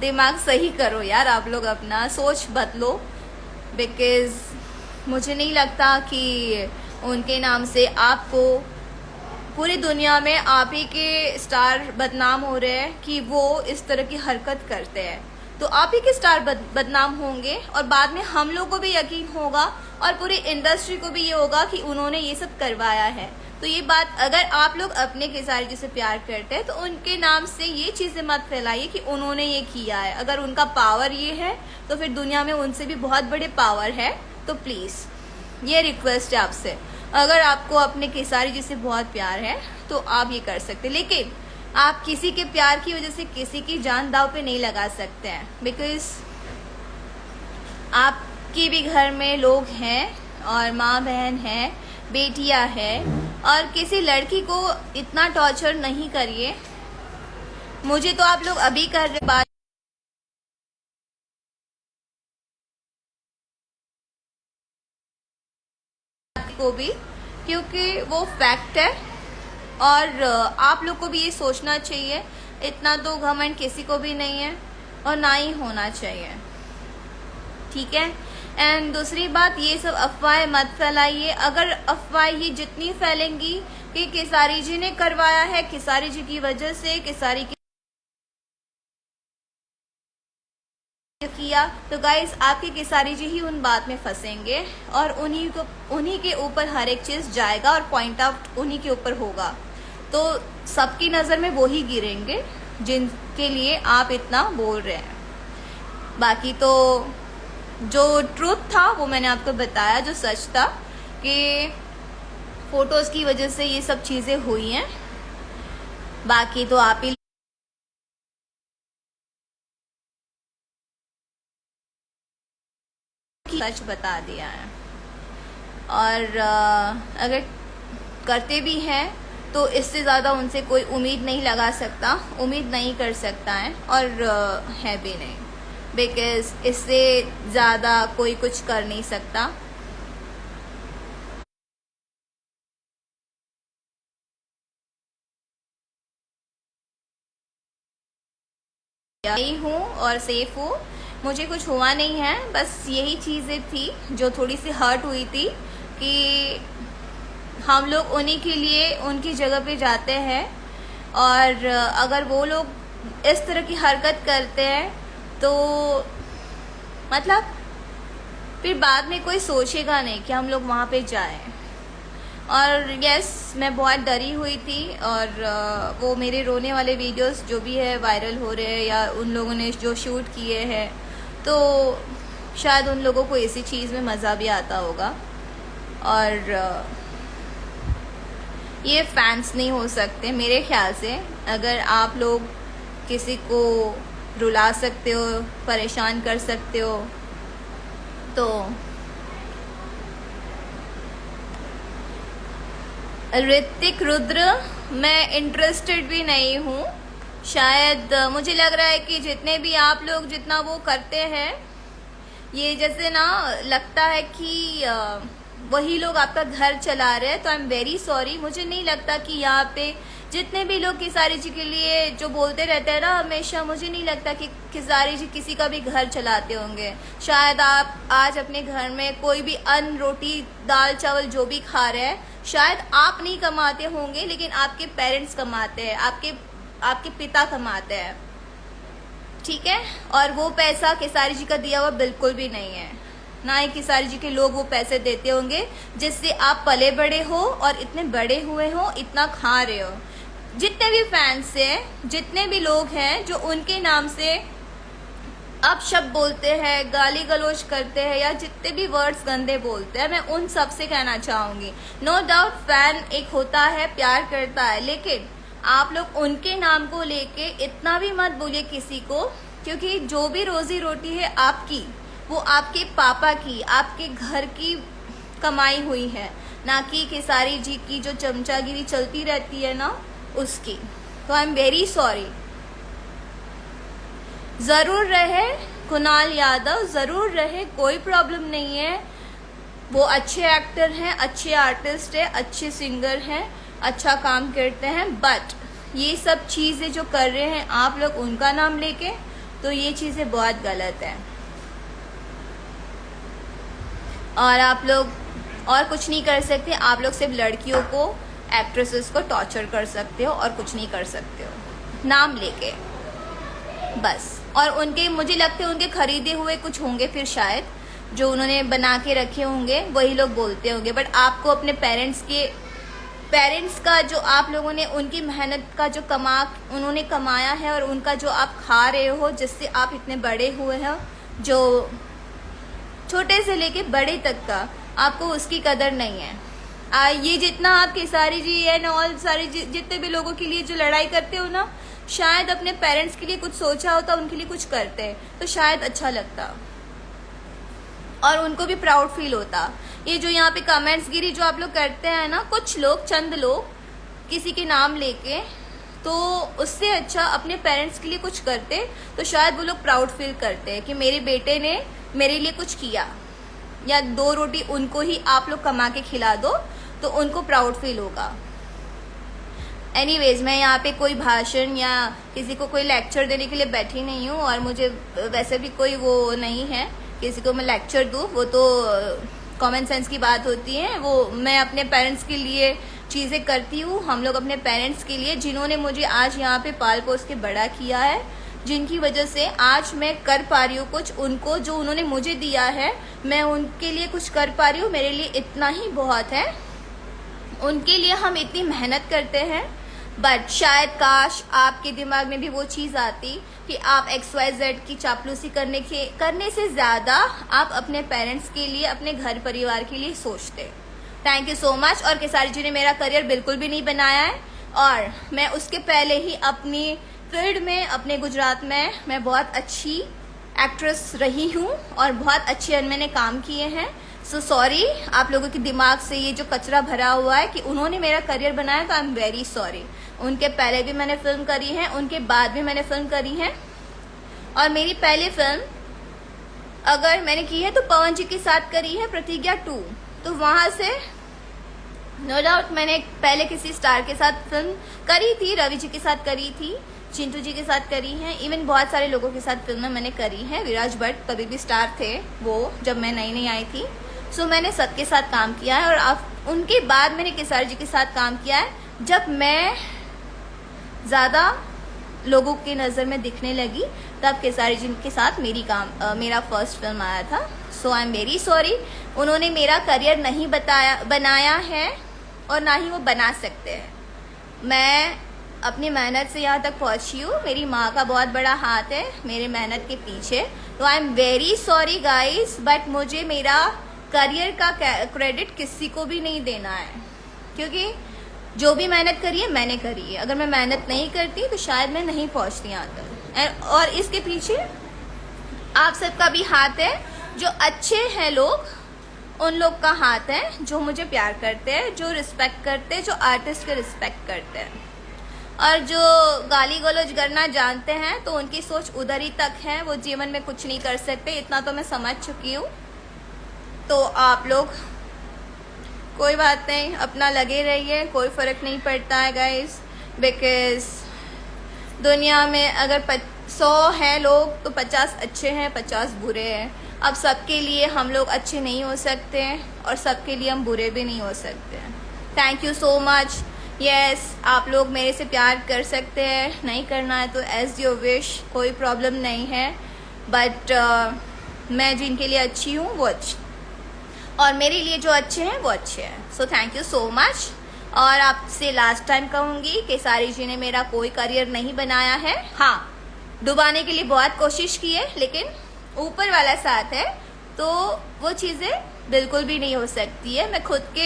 दिमाग सही करो यार, आप लोग अपना सोच बदलो। बिकॉज मुझे नहीं लगता कि उनके नाम से आपको पूरी दुनिया में आप ही के स्टार बदनाम हो रहे हैं कि वो इस तरह की हरकत करते हैं। तो आप ही के स्टार बदनाम होंगे और बाद में हम लोग को भी यकीन होगा और पूरी इंडस्ट्री को भी ये होगा कि उन्होंने ये सब करवाया है। तो ये बात, अगर आप लोग अपने खेसारी जी से प्यार करते हैं तो उनके नाम से ये चीजें मत फैलाइए कि उन्होंने ये किया है। अगर उनका पावर ये है तो फिर दुनिया में उनसे भी बहुत बड़े पावर है। तो प्लीज ये रिक्वेस्ट है आपसे, अगर आपको अपने खेसारी जी से बहुत प्यार है तो आप ये कर सकते, लेकिन आप किसी के प्यार की वजह से किसी की जान दांव पे नहीं लगा सकते हैं। बिकॉज आपके भी घर में लोग हैं और माँ बहन है, बेटियां हैं, और किसी लड़की को इतना टॉर्चर नहीं करिए। मुझे तो आप लोग अभी कर रहे बात को भी, क्योंकि वो फैक्ट है और आप लोग को भी ये सोचना चाहिए। इतना तो घमंड किसी को भी नहीं है और ना ही होना चाहिए, ठीक है। एंड दूसरी बात, ये सब अफवाहें मत फैलाइए। अगर अफवाहें ये जितनी फैलेंगी कि खेसारी जी ने करवाया है, खेसारी जी की वजह से खेसारी किया, तो गाइस आपके खेसारी जी ही उन बात में फंसेंगे और उन्हीं के ऊपर हर एक चीज जाएगा और पॉइंट आउट उन्हीं के ऊपर होगा। तो सबकी नजर में वो ही गिरेंगे जिनके लिए आप इतना बोल रहे हैं। बाकी तो जो ट्रूथ था वो मैंने आपको बताया, जो सच था कि फोटोज की वजह से ये सब चीजें हुई हैं। बाकी तो आप ही सच बता दिया है। और अगर करते भी हैं तो इससे ज़्यादा उनसे कोई उम्मीद नहीं लगा सकता, उम्मीद नहीं कर सकता है और है भी नहीं। बिकॉज इससे ज़्यादा कोई कुछ कर नहीं सकता। यही हूँ और सेफ हूँ, मुझे कुछ हुआ नहीं है। बस यही चीज़ें थी जो थोड़ी सी हर्ट हुई थी कि हम लोग उन्हीं के लिए उनकी जगह पे जाते हैं और अगर वो लोग इस तरह की हरकत करते हैं तो मतलब फिर बाद में कोई सोचेगा नहीं कि हम लोग वहाँ पे जाएं। और यस, मैं बहुत डरी हुई थी और वो मेरे रोने वाले वीडियोस जो भी है वायरल हो रहे हैं या उन लोगों ने जो शूट किए हैं, तो शायद उन लोगों को इसी चीज़ में मज़ा भी आता होगा। और ये फैंस नहीं हो सकते मेरे ख्याल से। अगर आप लोग किसी को रुला सकते हो, परेशान कर सकते हो, तो ऋतिक रुद्र मैं इंटरेस्टेड भी नहीं हूँ। शायद मुझे लग रहा है कि जितने भी आप लोग जितना वो करते हैं, ये जैसे ना लगता है कि वही लोग आपका घर चला रहे हैं। तो आई एम वेरी सॉरी, मुझे नहीं लगता कि यहाँ पे जितने भी लोग खेसारी जी के लिए जो बोलते रहते हैं ना हमेशा, मुझे नहीं लगता कि खेसारी जी किसी का भी घर चलाते होंगे। शायद आप आज अपने घर में कोई भी अन्न, रोटी, दाल, चावल जो भी खा रहे हैं, शायद आप नहीं कमाते होंगे, लेकिन आपके पेरेंट्स कमाते हैं, आपके पिता कमाते हैं, ठीक है। और वो पैसा खेसारी जी का दिया हुआ बिल्कुल भी नहीं है, ना ही खेसारी जी के लोग वो पैसे देते होंगे जिससे आप पले बड़े हो और इतने बड़े हुए हो, इतना खा रहे हो। जितने भी फैंस हैं, जितने भी लोग हैं जो उनके नाम से अपशब्द बोलते हैं, गाली गलौज करते हैं या जितने भी वर्ड्स गंदे बोलते हैं, मैं उन सब से कहना चाहूंगी, नो डाउट फैन एक होता है, प्यार करता है, लेकिन आप लोग उनके नाम को लेके इतना भी मत बोलिए किसी को, क्योंकि जो भी रोजी रोटी है आपकी, वो आपके पापा की, आपके घर की कमाई हुई है, ना कि खेसारी जी की जो चमचागिरी चलती रहती है ना उसकी। तो आई एम वेरी सॉरी। जरूर रहे कुणाल यादव, जरूर रहे, कोई प्रॉब्लम नहीं है। वो अच्छे एक्टर हैं, अच्छे आर्टिस्ट हैं, अच्छे सिंगर हैं, अच्छा काम करते हैं, बट ये सब चीजें जो कर रहे हैं आप लोग उनका नाम लेके, तो ये चीज़ें बहुत गलत है। और आप लोग और कुछ नहीं कर सकते, आप लोग सिर्फ लड़कियों को, एक्ट्रेसेस को टॉर्चर कर सकते हो और कुछ नहीं कर सकते हो नाम लेके, बस। और उनके, मुझे लगता है उनके खरीदे हुए कुछ होंगे फिर शायद, जो उन्होंने बना के रखे होंगे वही लोग बोलते होंगे। बट आपको अपने पेरेंट्स का जो आप लोगों ने, उनकी मेहनत का जो उन्होंने कमाया है और उनका जो आप खा रहे हो, जिससे आप इतने बड़े हुए हो, जो छोटे से लेके बड़े तक का, आपको उसकी कदर नहीं है। ये जितना आप केसारी जी एंड ऑल सारे जितने भी लोगों के लिए जो लड़ाई करते हो ना, शायद अपने पेरेंट्स के लिए कुछ सोचा होता, उनके लिए कुछ करते तो शायद अच्छा लगता और उनको भी प्राउड फील होता। ये जो यहाँ पे कमेंट्स गिरी जो आप लोग करते हैं ना, कुछ लोग, चंद लोग किसी के नाम लेके, तो उससे अच्छा अपने पेरेंट्स के लिए कुछ करते तो शायद वो लोग प्राउड फील करते कि मेरे बेटे ने मेरे लिए कुछ किया। या 2 रोटी उनको ही आप लोग कमा के खिला दो तो उनको प्राउड फील होगा। एनीवेज, मैं यहाँ पे कोई भाषण या किसी को कोई लेक्चर देने के लिए बैठी नहीं हूँ, और मुझे वैसे भी कोई वो नहीं है किसी को मैं लेक्चर दूँ, वो तो कॉमन सेंस की बात होती है। वो मैं अपने पेरेंट्स के लिए चीज़ें करती हूँ, हम लोग अपने पेरेंट्स के लिए, जिन्होंने मुझे आज यहाँ पे पाल पोस के बड़ा किया है, जिनकी वजह से आज मैं कर पा रही हूँ कुछ, उनको जो उन्होंने मुझे दिया है मैं उनके लिए कुछ कर पा रही हूँ, मेरे लिए इतना ही बहुत है। उनके लिए हम इतनी मेहनत करते हैं, बट शायद काश आपके दिमाग में भी वो चीज़ आती कि आप XYZ की चापलूसी करने से ज़्यादा आप अपने पेरेंट्स के लिए, अपने घर परिवार के लिए सोचते। Thank you so much. और केसारी जी ने मेरा करियर बिल्कुल भी नहीं बनाया है, और मैं उसके पहले ही अपनी फील्ड में, अपने गुजरात में मैं बहुत अच्छी एक्ट्रेस रही हूँ और बहुत अच्छे मैंने काम किए हैं। सो सॉरी, आप लोगों के दिमाग से ये जो कचरा भरा हुआ है कि उन्होंने मेरा करियर बनाया, तो आई एम वेरी सॉरी। उनके पहले भी मैंने फिल्म करी है, उनके बाद भी मैंने फिल्म करी है, और मेरी पहली फिल्म अगर मैंने की है तो पवन जी के साथ करी है, प्रतिज्ञा 2। तो वहां से नो डाउट मैंने पहले किसी स्टार के साथ फिल्म करी थी, रवि जी के साथ करी थी, चिंटू जी के साथ करी है, इवन बहुत सारे लोगों के साथ फिल्में मैंने करी है। विराज भट्ट तभी भी स्टार थे वो, जब मैं नई नई आई थी। सो मैंने सबके साथ काम किया है, और अब उनके बाद मैंने केसारी जी के साथ काम किया है, जब मैं ज़्यादा लोगों की नज़र में दिखने लगी, तब केसारी जी के साथ मेरा फर्स्ट फिल्म आया था। सो आई एम वेरी सॉरी, उन्होंने मेरा करियर नहीं बनाया है और ना ही वो बना सकते हैं। मैं अपनी मेहनत से यहाँ तक पहुँची हूँ, मेरी माँ का बहुत बड़ा हाथ है मेरे मेहनत के पीछे। तो I am very sorry guys, but मुझे मेरा करियर का क्रेडिट किसी को भी नहीं देना है, क्योंकि जो भी मेहनत करी है मैंने करी है। अगर मैं मेहनत नहीं करती तो शायद मैं नहीं पहुँचती यहाँ तक। और इसके पीछे आप सबका भी हाथ है, जो अच्छे हैं लोग उन लोग का हाथ है, जो मुझे प्यार करते हैं, जो रिस्पेक्ट करते हैं, जो आर्टिस्ट के रिस्पेक्ट करते हैं, और जो गाली गलौज करना जानते हैं तो उनकी सोच उधर ही तक है, वो जीवन में कुछ नहीं कर सकते। इतना तो मैं समझ चुकी हूँ। तो आप लोग कोई बात नहीं, अपना लगे रहिए, कोई फ़र्क नहीं पड़ता है गाइस, बिकॉज दुनिया में अगर 100 हैं लोग तो 50 अच्छे हैं, 50 बुरे हैं। अब सबके लिए हम लोग अच्छे नहीं हो सकते और सबके लिए हम बुरे भी नहीं हो सकते। Thank you so much. Yes, आप लोग मेरे से प्यार कर सकते हैं, नहीं करना है तो एज योर विश, कोई प्रॉब्लम नहीं है। बट मैं जिनके लिए अच्छी हूँ वो अच्छी, और मेरे लिए जो अच्छे हैं वो अच्छे हैं। So thank you so much. और आपसे लास्ट टाइम कहूँगी, केसारी जी ने मेरा कोई करियर नहीं बनाया है। हाँ, डुबाने के लिए बहुत कोशिश की है, लेकिन ऊपर वाला साथ है तो वो चीज़ें बिल्कुल भी नहीं हो सकती है। मैं खुद के